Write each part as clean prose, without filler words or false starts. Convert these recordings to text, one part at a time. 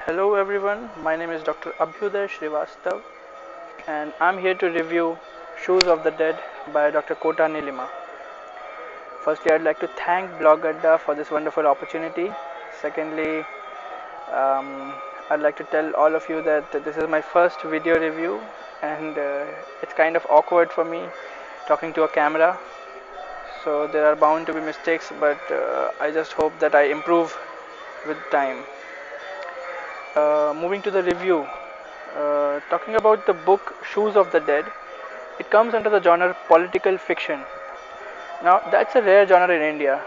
Hello everyone, my name is Dr. Abhyuday Srivastav and I'm here to review Shoes of the Dead by Dr. Kota Neelima. Firstly, I'd like to thank Blog Adda for this wonderful opportunity. Secondly, um, I'd like to tell all of you that this is my first video review and it's kind of awkward for me talking to a camera. So there are bound to be mistakes, but I just hope that I improve with time. Moving to the review, talking about the book Shoes of the Dead, it comes under the genre political fiction. Now, that's a rare genre in India.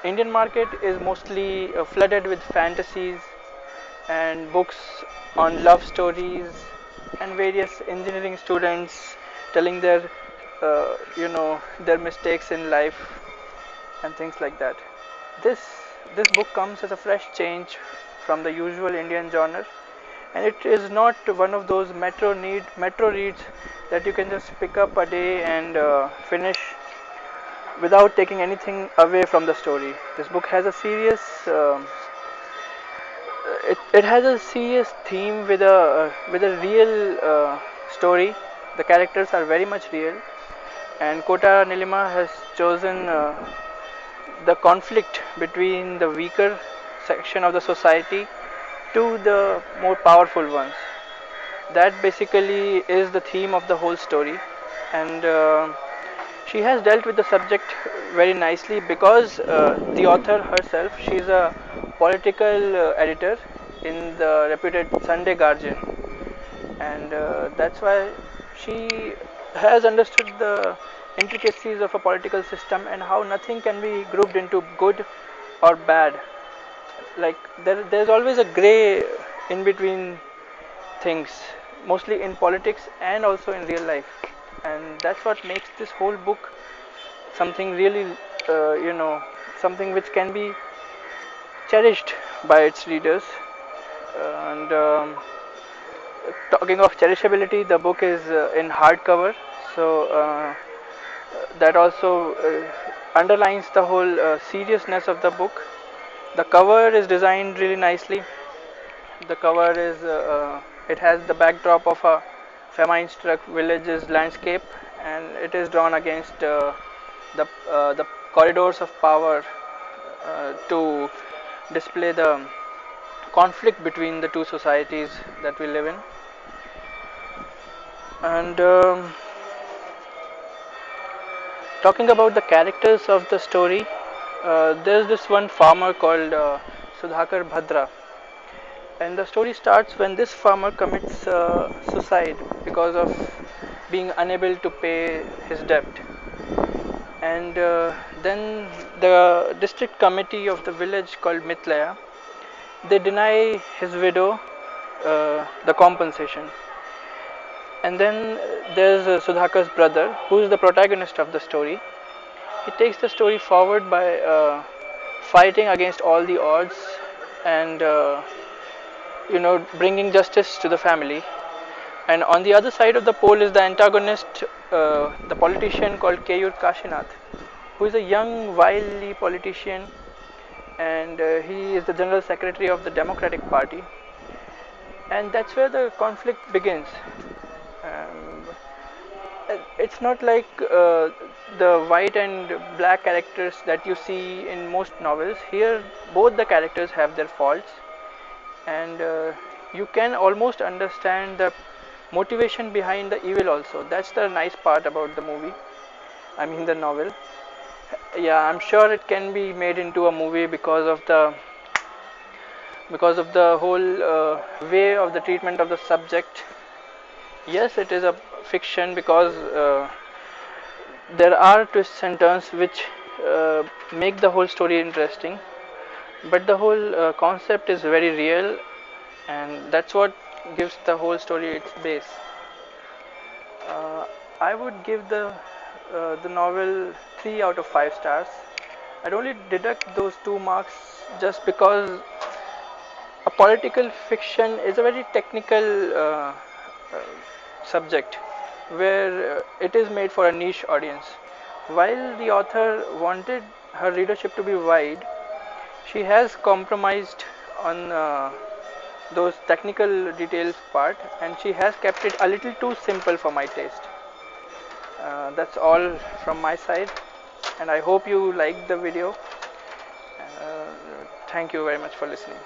Indian market is mostly flooded with fantasies and books on love stories and various engineering students telling their mistakes in life and things like that. This this book comes as a fresh change from the usual Indian genre, and it is not one of those metro reads that you can just pick up a day and finish without taking anything away from the story. This book has a it has a serious theme with a real story. The characters are very much real, and Kota Nilima has chosen the conflict between the weaker section of the society to the more powerful ones. That basically is the theme of the whole story, and she has dealt with the subject very nicely because the author herself, she's a political editor in the reputed Sunday Guardian, and that's why she has understood the intricacies of a political system and how nothing can be grouped into good or bad. Like there's always a gray in between things, mostly in politics and also in real life, and that's what makes this whole book something really, something which can be cherished by its readers. And talking of cherishability, the book is in hardcover, so that also underlines the whole seriousness of the book. The cover is designed really nicely. The cover is it has the backdrop of a famine-struck village's landscape, and it is drawn against the corridors of power to display the conflict between the two societies that we live in. And talking about the characters of the story, there's this one farmer called Sudhakar Bhadra, and the story starts when this farmer commits suicide because of being unable to pay his debt. And then the district committee of the village called Mitlaya, they deny his widow the compensation. And then there's Sudhakar's brother, who is the protagonist of the story. He takes the story forward by fighting against all the odds and bringing justice to the family. And on the other side of the pole is the antagonist, the politician called Keyur Kashinath, who is a young, wily politician, and he is the general secretary of the Democratic Party. And that's where the conflict begins. Um, it's not like the white and black characters that you see in most novels. Here, both the characters have their faults, and you can almost understand the motivation behind the evil also. That's the nice part about the movie, I mean the novel. Yeah, I'm sure it can be made into a movie because of the whole way of the treatment of the subject. Yes, it is a fiction because there are twists and turns which make the whole story interesting, but the whole concept is very real, and that's what gives the whole story its base. uh, I would give the novel 3 out of 5 stars. I'd only deduct those 2 marks just because a political fiction is a very technical subject where it is made for a niche audience. While the author wanted her readership to be wide, she has compromised on those technical details part, and she has kept it a little too simple for my taste. That's all from my side, and I hope you liked the video. Thank you very much for listening.